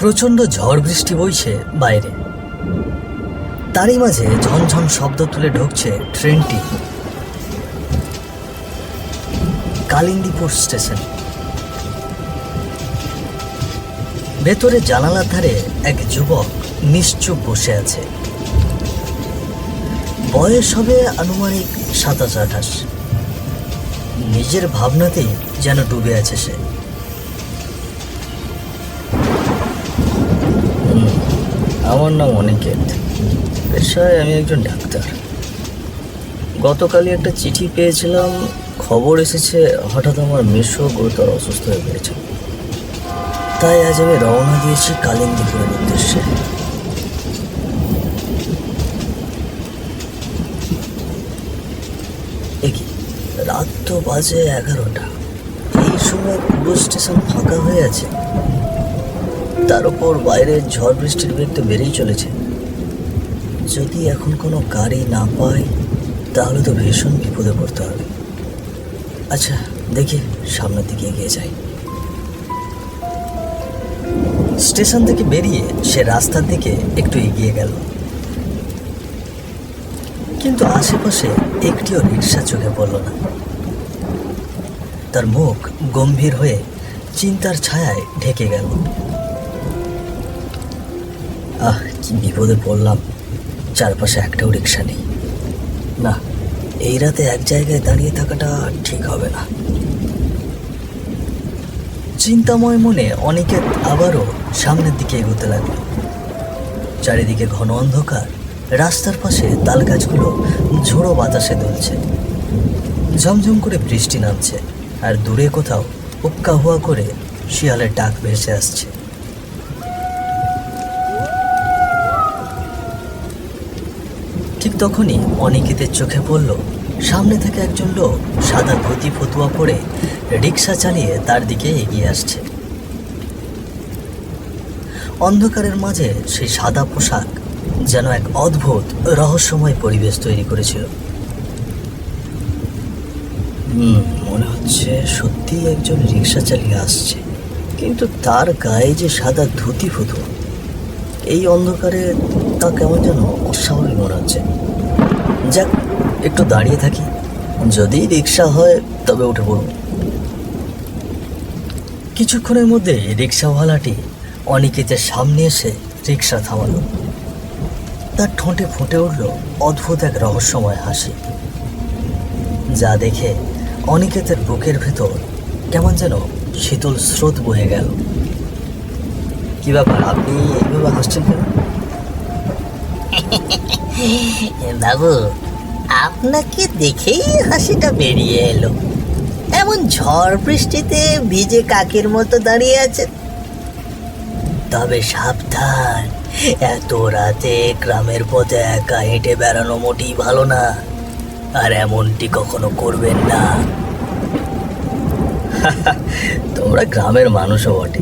প্রচণ্ড ঝড় বৃষ্টি বইছে বাইরে। তারই মাঝে ঝনঝন শব্দ তুলে ঢুকছে ট্রেনটি কালিন্দীপুর স্টেশন। ভেতরে জানালার ধারে এক যুবক নিশ্চুপ বসে আছে। বয়স হবে আনুমানিক 27-28। নিজের ভাবনাতেই যেন ডুবে আছে সে। আমার নাম অনিকেত, পেশায় আমি একজন ডাক্তার। গতকালই একটা চিঠি পেয়েছিলাম, খবর এসেছে হঠাৎ আমার মেসো গুরুতর অসুস্থ হয়ে পড়েছে। তাই আজ আমি রওনা দিয়েছি কালিন্দীপুরের উদ্দেশ্যে। একই রাত তো বাজে 11টা। এই সময় পুরো স্টেশন ফাঁকা হয়ে আছে। তার উপর বাইরের ঝড় বৃষ্টির বেগ তো বেড়েই চলেছে। যদি এখন কোনো গাড়ি না পাই তাহলে তো ভীষণ বিপদে পড়তে হবে। আচ্ছা দেখি সামনের দিকে এগিয়ে যাই। স্টেশন থেকে বেরিয়ে সে রাস্তার দিকে একটু এগিয়ে গেল, কিন্তু আশেপাশে একটিও রিক্সা চোখে পড়ল না। তার মুখ গম্ভীর হয়ে চিন্তার ছায়ায় ঢেকে গেল। কি বিপদে পড়লাম, চারপাশে একটাও রিক্সা নেই। না, এই রাতে এক জায়গায় দাঁড়িয়ে থাকাটা ঠিক হবে না। চিন্তাময় মনে অনিকেত আবারও সামনের দিকে এগোতে লাগল। চারিদিকে ঘন অন্ধকার, রাস্তার পাশে তাল গাছগুলো ঝোড়ো বাতাসে দুলছে। ঝমঝম করে বৃষ্টি নামছে, আর দূরে কোথাও উক্কা হুয়া করে শিয়ালের ডাক ভেসে আসছে। ঠিক তখনই অনিকেতের চোখে পড়ল সামনে থেকে একজন লোক সাদা ধুতি ফতুয়া পরে রিক্সা চালিয়ে তার দিকে এগিয়ে আসছে। অন্ধকারের মাঝে সেই সাদা পোশাক যেন এক অদ্ভুত রহস্যময় পরিবেশ তৈরি করেছিল। মনে হচ্ছে সত্যি একজন রিক্সা চালিয়ে আসছে, কিন্তু তার গায়ে যে সাদা ধুতি ফতুয়া, এই অন্ধকারে তা কেমন যেন অস্বাভাবিক মনে হচ্ছে। যাক, একটু দাঁড়িয়ে থাকি, যদি রিক্সা হয় তবে উঠে পড়ব। কিছুক্ষণের মধ্যে রিক্সাওয়ালাটি অনিকেতের সামনে এসে রিক্সা থামালো। তার ঠোঁটে ফুটে উঠল অদ্ভুত এক রহস্যময় হাসি, যা দেখে অনিকেতের বুকের ভেতর কেমন যেন শীতল স্রোত বয়ে গেল। কি ব্যাপার, আপনি এইভাবে হাসছেন কেন? বাবু, আপনাকে দেখেই হাসিটা বেরিয়ে এলো। এমন ঝড় বৃষ্টিতে ভিজে কাকের মতো দাঁড়িয়ে আছেন। তবে সাবধান, এত রাতে গ্রামের পথে একা হেঁটে বেড়ানো মোটেই ভালো না, আর এমনটি কখনো করবেন না। তোমরা গ্রামের মানুষও বটে,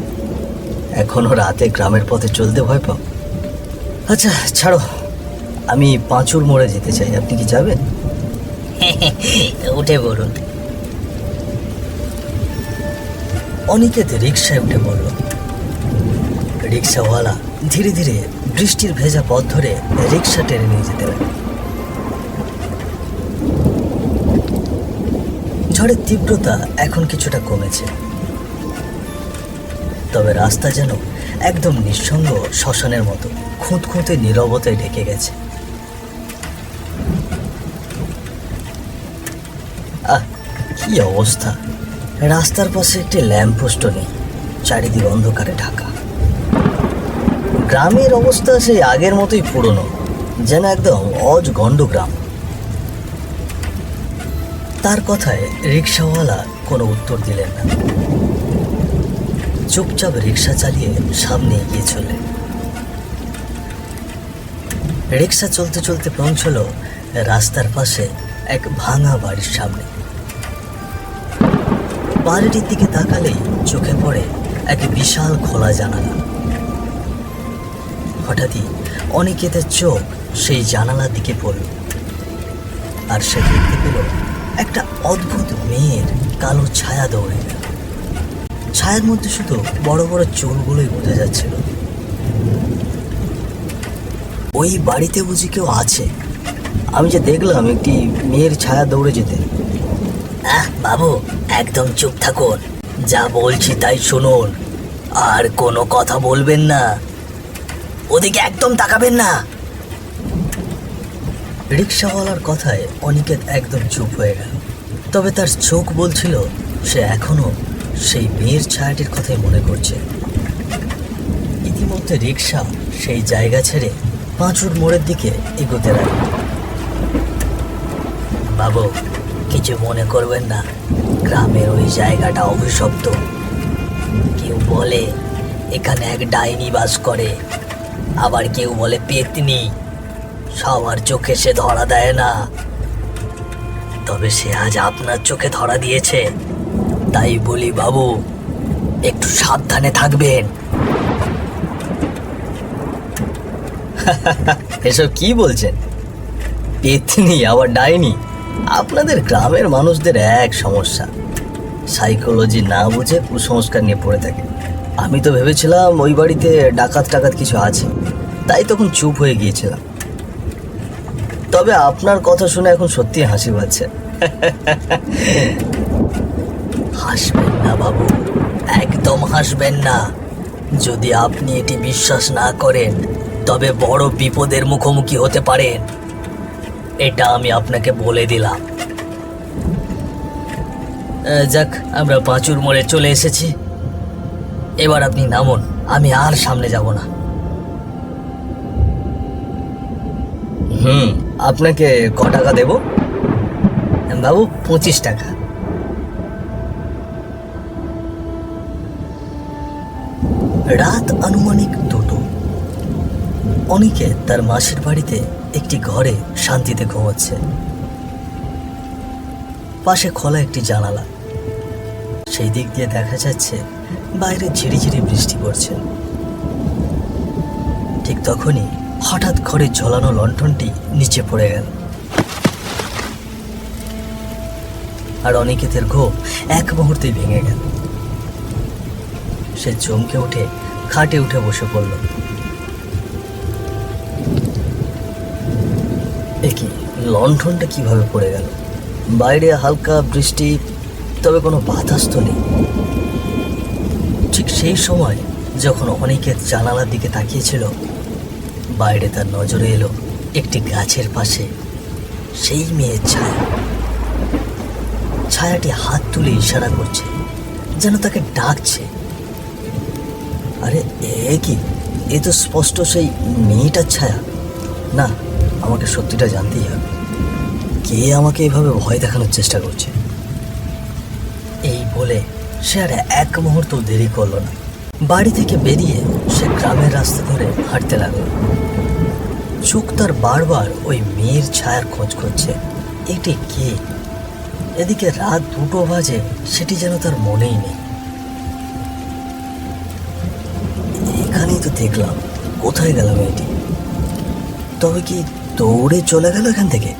এখনো রাতে গ্রামের পথে চলতে ভয় পাও? আচ্ছা ছাড়ো, আমি পাঁচুর মোড়ে যেতে চাই, আপনি কি যাবেন? উঠে পড়ুন। অনিকেত রিক্সায় উঠে পড়ল। রিক্সাওয়ালা ধীরে ধীরে বৃষ্টির ভেজা পথ ধরে রিক্সা টেনে নিয়ে যেতে লাগল। ঝড়ের তীব্রতা এখন কিছুটা কমেছে, তবে রাস্তা যেন একদম নিঃসঙ্গ শ্মশানের মতো খুঁতখুঁতে নীরবতায় ঢেকে গেছে। কি অবস্থা! রাস্তার পাশে একটি ল্যাম্পপোস্টও নেই, চারিদিকে অন্ধকারে ঢাকা। গ্রামের অবস্থা সেই আগের মতোই পুরনো, যেন একদম অজগণ্ড গ্রাম। তার কথায় রিক্সাওয়ালা কোনো উত্তর দিলেন না, চুপচাপ রিক্সা চালিয়ে সামনে এগিয়ে চললেন। রিক্সা চলতে চলতে পৌঁছল রাস্তার পাশে এক ভাঙা বাড়ির সামনে। বাড়িটির দিকে তাকালেই চোখে পড়ে এক বিশাল খোলা জানালা। হঠাৎই অনিকেতের চোখ সেই জানালার দিকে পড়ল, আর সে দেখতে পেল একটা অদ্ভুত মেয়ের কালো ছায়া দৌড়ে গেল। ছায়ার মধ্যে শুধু বড় বড় চুলগুলোই বোঝা যাচ্ছিল। ওই বাড়িতে বুঝি কেউ আছে? আমি যে দেখলাম একটি মেয়ের ছায়া দৌড়ে যেতে। বাবু, একদম চুপ থাকুন, যা বলছি তাই শুনুন, আর কোনো কথা বলবেন না, ওদিকে একদম তাকাবেন না। রিক্সাওয়ালার কথায় অনিকেত একদম চুপ হয়ে গেল। তবে তার চোখ বলছিল সে এখনো সেই মেয়ের ছায়াটির কথাই মনে করছে। ইতিমধ্যে রিক্সা সেই জায়গা ছেড়ে পাঁচুর মোড়ের দিকে এগোতে লাগল। বাবু, কিছু মনে করবেন না, গ্রামের ওই জায়গাটা অভিশপ্ত। কেউ বলে এখানে এক ডাইনি বাস করে, আবার কেউ বলে পেতনি। সবার চোখে সে ধরা দেয় না, তবে সে আজ আপনার চোখে ধরা দিয়েছে। তাই বলি বাবু, একটু সাবধানে থাকবেন। এসব কি বলছেন? পেতনি আবার ডাইনি? আপনাদের গ্রামের মানুষদের এক সমস্যা, সাইকোলজি না বুঝে কুসংস্কার নিয়ে পড়ে থাকে। আমি তো ভেবেছিলাম ওই বাড়িতে ডাকাত টাকাত কিছু আছে, তাই তখন চুপ হয়ে গিয়েছিলাম। তবে আপনার কথা শুনে এখন সত্যি হাসি পাচ্ছে। হাসবেন না বাবু, একদম হাসবেন না। যদি আপনি এটি বিশ্বাস না করেন তবে বড় বিপদের মুখোমুখি হতে পারেন, এটা আমি আপনাকে বলে দিলাম। যাক, আমরা পাঁচুর মোড়ে চলে এসেছি, এবার আপনি নামুন, আমি আর সামনে যাব না। আপনাকে ক টাকা দেব? বাবু, 25 টাকা। রাত আনুমানিক 2টো। অনিকে তার মাসির বাড়িতে একটি ঘরে শান্তিতে ঘুমাচ্ছে। পাশে খোলা একটি জানালা, সেই দিক দিয়ে দেখা যাচ্ছে বাইরে ঝিরিঝিরি বৃষ্টি পড়ছে। ঠিক তখনই হঠাৎ ঘরে ঝোলানো লণ্ঠনটি নিচে পড়ে গেল, আর অনিকেতের ঘুম এক মুহূর্তেই ভেঙে গেল। সে চমকে উঠে খাটে উঠে বসে পড়ল। কি, লণ্ঠনটা কিভাবে পড়ে গেল? বাইরে হালকা বৃষ্টি, তবে কোনো বাতাস তো নেই। ঠিক সেই সময় যখন অনিকেত জানালার দিকে তাকিয়েছিল, বাইরে তার নজরে এলো একটি গাছের পাশে সেই মেয়ের ছায়া। ছায়াটি হাত তুলে ইশারা করছে, যেন তাকে ডাকছে। আরে এ কি, এ তো স্পষ্ট সেই মেয়েটার ছায়া। না, আমাকে সত্যিটা জানতেই হবে, কে আমাকে এভাবে ভয় দেখানোর চেষ্টা করছে। এই বলে সে আর এক মুহূর্ত দেরি করলো না। বাড়ি থেকে বেরিয়ে সে গ্রামের রাস্তা ধরে হাঁটতে লাগলো। চোখ তার বারবার ওই মেয়ের ছায়ার খোঁজ করছে, এটি কে? এদিকে রাত 2টো বাজে, সেটি যেন তার মনেই নেই। এখানেই তো দেখলাম, কোথায় গেল মেয়েটি? তবে কি দৌড়ে চলে গেল এখান থেকে?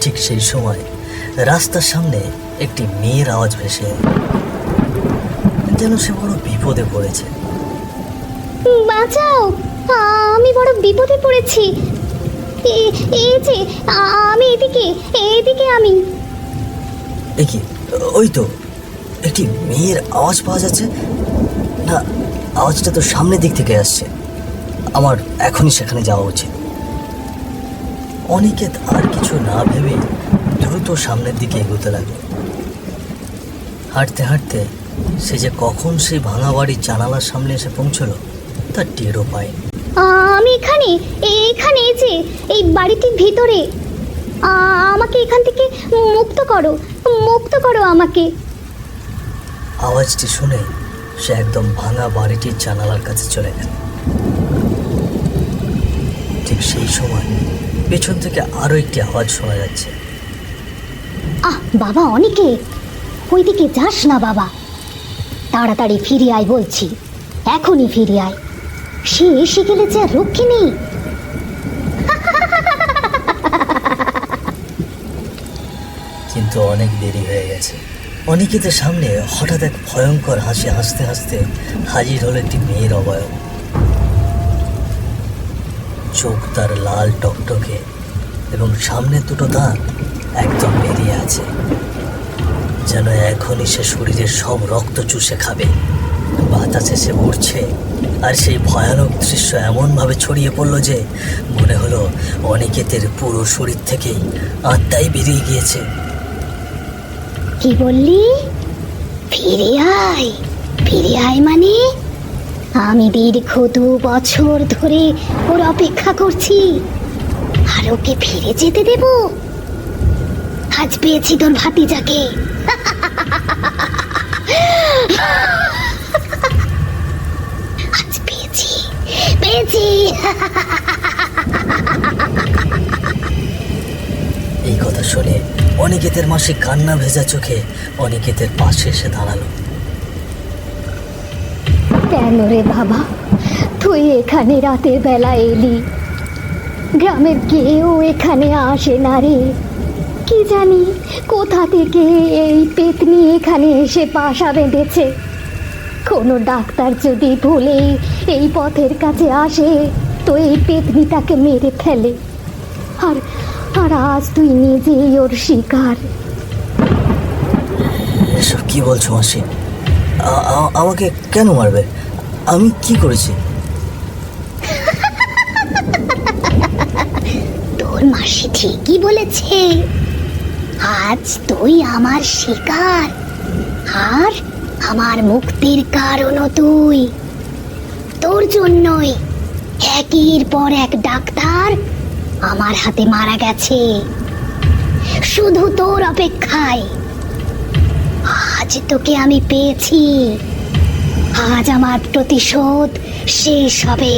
ঠিক সেই সময় রাস্তার সামনে একটি মেয়ের আওয়াজ ভেসে এলো, যেন সে বড় বিপদে পড়েছে। বাঁচাও, আমি বড় বিপদে পড়েছি। এই যে আমি এদিকে আমি। এ কি, ওই তো একটি মেয়ের আওয়াজ পাওয়া যাচ্ছে। না, আওয়াজটা তো সামনের দিক থেকে আসছে। আমার এখনই সেখানে যাওয়া উচিত। অনিকেত আর কিছু না ভেবে দ্রুত সামনের দিকে এগোতে লাগলো। হাঁটতে হাঁটতে সে যে কখন সেই ভাঙা বাড়ির জানালার সামনে এসে পৌঁছলো তার টেরও পায়নি। আমি এখানে এই যে এই বাড়িটির ভিতরে। আমাকে এখান থেকে মুক্ত করো আমাকে। আওয়াজটি শুনে সে একদম ভাঙা বাড়িটির জানালার কাছে চলে গেল। ঠিক সেই সময় পেছন থেকে আরো একটি আওয়াজ শোনা যাচ্ছে। বাবা অনিকে, ওইদিকে যাস না বাবা, তাড়াতাড়ি ফিরে আয় বলছি, এখনই ফিরে আয়। সে এসে গেলে যে আর রক্ষে নেই। কিন্তু অনেক দেরি হয়ে গেছে। অনিকেতের সামনে হঠাৎ এক ভয়ঙ্কর হাসি হাসতে হাসতে হাজির হলো একটি মেয়ের অবয়ব। চোখ তার লাল টকটকে এবং সামনে দুটো দাঁত একদম বেরিয়ে আছে, যেন এখনই সে শরীরের সব রক্ত চুষে খাবে। বাতাসে সে উঠছে, আর সেই ভয়ানক দৃশ্য এমনভাবে ছড়িয়ে পড়লো যে মনে হলো অনিকেতের পুরো শরীর থেকেই আত্মাই বেরিয়ে গিয়েছে। কি বললি? ফিরে আয়? ফিরে আয় মানে? আমি দীর্ঘ 2 বছর ধরে ওর অপেক্ষা করছি, আর ওকে ফিরে যেতে দেব? আজ পেয়েছি তোর ভাতিজাকে। আজ পেয়েছি, পেয়েছি। এই কথা শুনে অনিকেতের মাসি কান্না ভেজা চোখে অনিকেতের পাশে এসে দাঁড়ালো। কেন রে বাবা, তুই এখানে রাতের বেলা এলি? গ্রামের কেউ এখানে আসে না রে। কি জানি কোথা থেকে এই পেতনি এখানে এসে বাসা বেঁধেছে। কোনো ডাক্তার যদি ভুলে এই পথের কাছে আসে তো এই পেতনিটাকে মেরে ফেলে। আর আর আজ তুই নিজেই ওর শিকার। এসব কি বলছো মাসি? আমাকে কেন মারবে? আমি কি করেছি? তোর মাসি ঠিকই বলেছে, আজ তুই আমার শিকার, আর আমার মুক্তির কারণও তুই। তোর জন্যই একের পর এক ডাক্তার আমার হাতে মারা গেছে, শুধু তোর অপেক্ষায়। আজ তোকে আমি পেয়েছি, আজ আমার প্রতিশোধ শেষ হবে,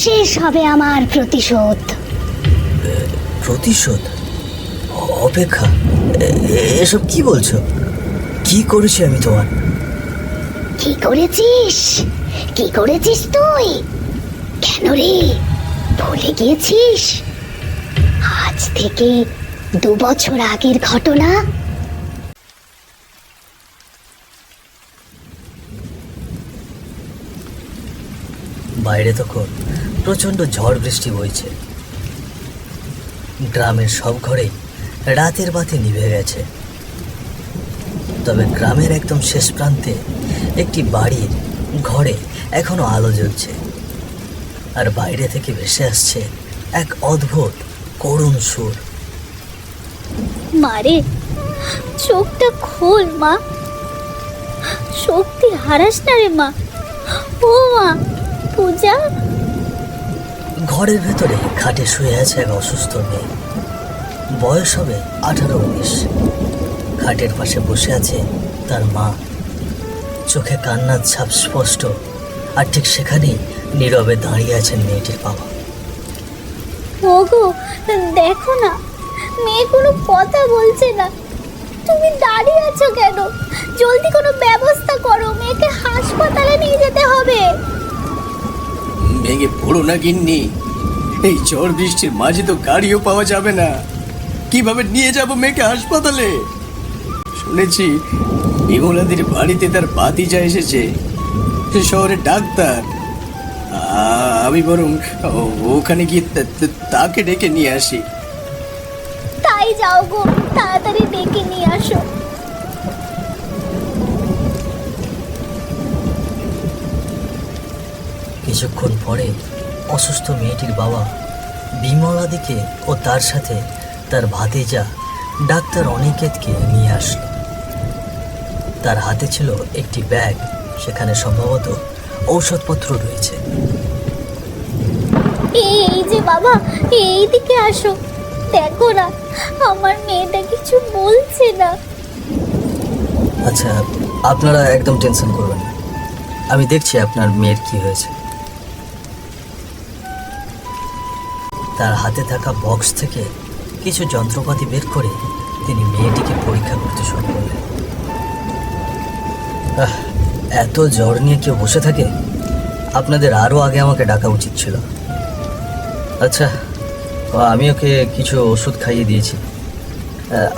শেষ হবে আমার প্রতিশোধ। প্রতিশোধ? অপেক্ষা? এসব কি বলছো? কি করেছি আমি তোমার? কি করেছিস? কি করেছিস তুই? কেন রে, ভুলে গিয়েছিস? আজ থেকে 2 বছর আগের ঘটনা। বাইরে তখন প্রচণ্ড ঝড় বৃষ্টি বইছে। গ্রামের সব ঘরেই রাতের বাতি নিভে গেছে, তবে গ্রামের একদম শেষ প্রান্তে একটি বাড়ির ঘরে এখনো আলো জ্বলছে, আর বাইরে থেকে ভেসে আসছে এক অদ্ভুত করুণ সুর। মারে, চোখটা খোল মা, শক্তি হারাস না রে মা। ও মা পূজা। ঘরের ভেতরে খাটে শুয়ে আছে এক অসুস্থ মেয়ে, বয়স হবে 18-19। খাটের পাশে বসে আছে তার মা, চোখে কান্নার ছাপ স্পষ্ট, আর ঠিক সেখানেই নীরবে দাঁড়িয়ে আছেন মেয়েটির বাবা। ওগো দেখো না, মেয়ে কোনো কথা বলছে না, তুমি দাঁড়িয়ে আছো কেন? জলদি কোনো ব্যবস্থা করো, মেয়েকে হাসপাতালে নিয়ে যেতে হবে। ভেঙে পড়ো না গিন্নি, এই ঝড় বৃষ্টির মাঝে তো গাড়িও পাওয়া যাবে না। কিভাবে নিয়ে যাব মেয়েকে হাসপাতালে? শুনেছি বিমলাদির বাড়িতে তার ভাতিজা এসেছে, সে শহরে ডাক্তার। আমি বরং ওখানে গিয়ে তাকে ডেকে নিয়ে আসি। তাই যাও গো, তাড়াতাড়ি ডেকে নিয়ে আসো। কিছুক্ষণ পরে অসুস্থ মেয়েটির বাবা বিমলাদিকে ও তার সাথে তার ভাতিজা ডাক্তার অনিকেতকে নিয়ে আসলো। তার হাতে ছিল একটি ব্যাগ, সেখানে সম্ভবত ঔষধপত্র রয়েছে। এই যে বাবা, এই দিকে আসো, দেখো না আমার মেয়েটা কিছু বলছে না। আচ্ছা, আপনারা একদম টেনশন করবেন না, আমি দেখছি আপনার মেয়ের কি হয়েছে। তার হাতে থাকা বক্স থেকে কিছু যন্ত্রপাতি বের করে তিনি মেয়েটিকে পরীক্ষা করতে শুরু করলেন। এত জ্বর নিয়ে কেউ বসে থাকে? আপনাদের আরও আগে আমাকে ডাকা উচিত ছিল। আচ্ছা, আমি ওকে কিছু ওষুধ খাইয়ে দিয়েছি,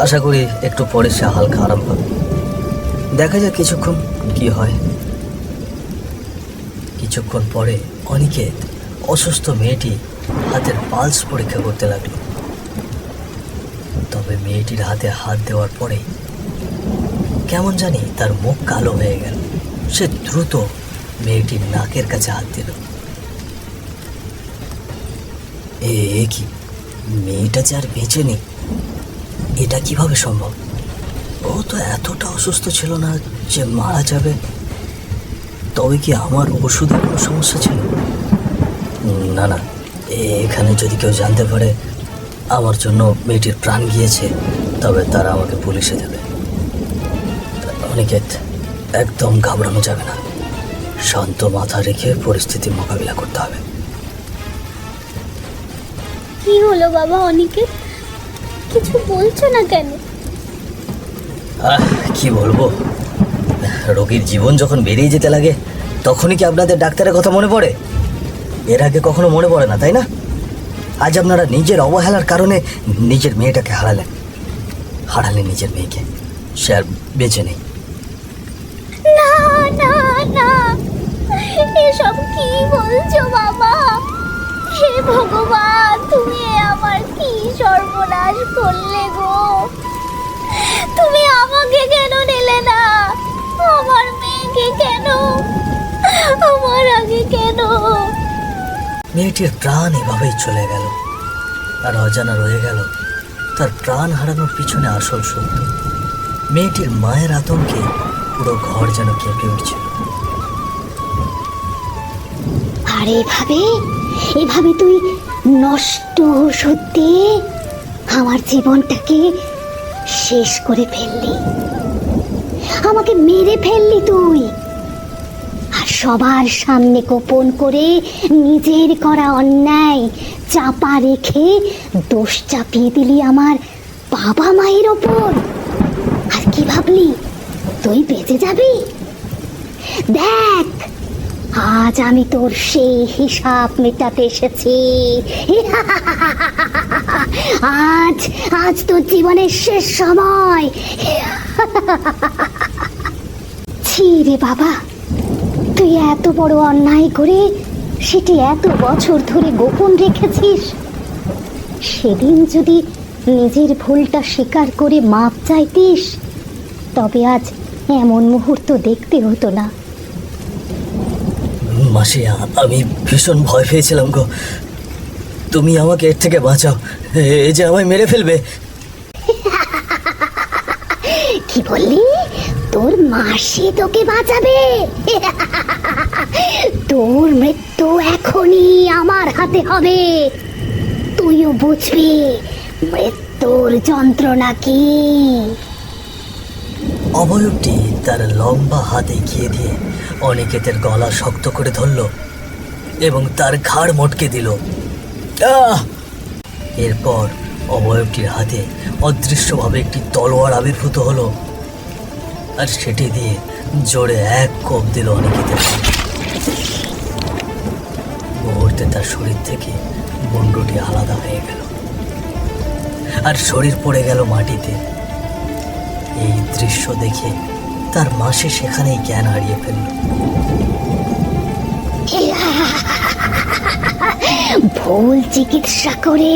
আশা করি একটু পরে সে হালকা আরাম পাবে। দেখা যাক কিছুক্ষণ কি হয়। কিছুক্ষণ পরে অনিকেত অসুস্থ মেয়েটি হাতের পালস পরীক্ষা করতে লাগলো। তবে মেয়েটির হাতে হাত দেওয়ার পরে কেমন জানি তার মুখ কালো হয়ে গেল। সে দ্রুত মেয়েটির নাকের কাছে হাত দিল। এ কি, মেয়েটা যে আর বেঁচে নেই, এটা কিভাবে সম্ভব? ও তো এতটা অসুস্থ ছিল না যে মারা যাবে। তবে কি আমার ওষুধের কোনো সমস্যা ছিল? না না, এখানে যদি কেউ জানতে পারে আমার জন্য মেয়েটির প্রাণ গিয়েছে, তবে তারা আমাকে পুলিশে দেবে। অনিকেত, একদম ঘাবড়ানো যাবে না, শান্ত মাথা রেখে পরিস্থিতি মোকাবিলা করতে হবে। কি হলো বাবা অনিকেত, কিছু বলছো না কেন? কি বলবো, রোগীর জীবন যখন বেরিয়ে যেতে লাগে তখনই কি আপনাদের ডাক্তারের কথা মনে পড়ে? এর আগে কখনো মনে পড়ে না, তাই না? আজ আপনারা নিজের অবহেলার কারণে নিজের মেয়েটাকে হারালেন নিজের মেয়েকে। সে আর বেঁচে নেই। না না না, এসব কি বলছো বাবা? হে ভগবান, তুমি আমার কি সর্বনাশ করলে গো! তুমি আমাকে কেন নিলে না? আমার মেয়েকে কেন? আমার আগে কেন? মেয়েটির প্রাণ এভাবেই চলে গেল, আর অজানা রয়ে গেল তার প্রাণ হারানোর পিছনে আসল সত্য। মেয়েটির মায়ের আতঙ্কে পুরো ঘর যেন কেঁপে উঠছিল। আর এভাবে তুই নষ্ট ওষুধ দিয়ে আমার জীবনটাকে শেষ করে ফেললি, আমাকে মেরে ফেললি তুই। আর সবার সামনে গোপন করে নিজের করা অন্যায় চাপা রেখে দোষ চাপিয়ে দিলি আমার বাবা মায়ের ওপর। আর কি ভাবলি তুই বেঁচে যাবি? দেখ, আজ আমি তোর সেই হিসাব মেটাতে এসেছি। আজ তোর জীবনের শেষ সময়। ছি রে বাবা, তুই এত বড় অন্যায় করে সেটি এত বছর ধরে গোপন রেখেছিস। সেদিন যদি নিজের ভুলটা স্বীকার করে মাপ চাইতিস, তবে আজ এমন মুহূর্ত দেখতে হতো না। মাসি, আমি ভীষণ ভয় পেয়েছিলাম গো। তুমি আমাকে এর থেকে বাঁচাও, এ যে আমায় মেরে ফেলবে। কি বললি? তোর মাসি তোকে বাঁচাবে? তোর মৃত্যু এখনই আমার হাতে হবে। তুইও বুঝবি মৃত্যুর যন্ত্রণা কি। অবয়বটি তার লম্বা হাত এগিয়ে দিয়ে অনিকেতের গলা শক্ত করে ধরল এবং তার ঘাড় মটকে দিল। এরপর অবয়বটির হাতে অদৃশ্যভাবে একটি তলোয়ার আবির্ভূত হলো, আর সেটি দিয়ে জোরে এক কোপ দিল অনিকেতের। মুহূর্তে তার শরীর থেকে মুন্ডটি আলাদা হয়ে গেল, আর শরীর পড়ে গেল মাটিতে। এই দৃশ্য দেখে তার মাসি সেখানেই জ্ঞান হারিয়ে ফেলল। ভুল চিকিৎসা করে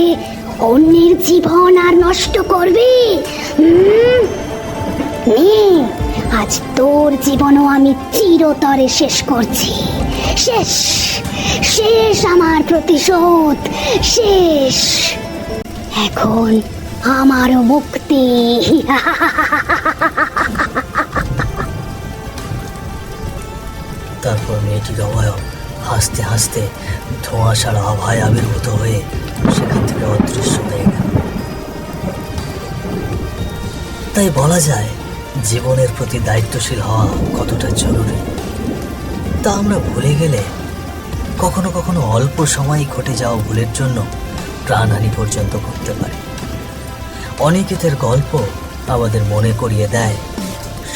অন্যের জীবন আর নষ্ট করবি? নে, আজ তোর জীবনও আমি চিরতরে শেষ করছি। শেষ শেষ আমার প্রতিশোধ শেষ। এখন আমারও মুক্তি। তারপর মেয়েটির অবয়ব হাসতে হাসতে ধোঁয়াশার আভায় আবির্ভূত হয়ে সেখান থেকে অদৃশ্য হয়ে গেল। তাই বলা যায় জীবনের প্রতি দায়িত্বশীল হওয়া কতটা জরুরি তা আমরা ভুলে গেলে কখনো কখনো অল্প সময় ঘটে যাওয়া ভুলের জন্য প্রাণহানি পর্যন্ত ঘটতে পারে। অনিকেতের গল্প আমাদের মনে করিয়ে দেয়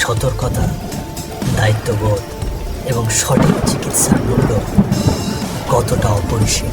সতর্কতা, দায়িত্ববোধ এবং সঠিক চিকিৎসার মূল্য কতটা অপরিসীম।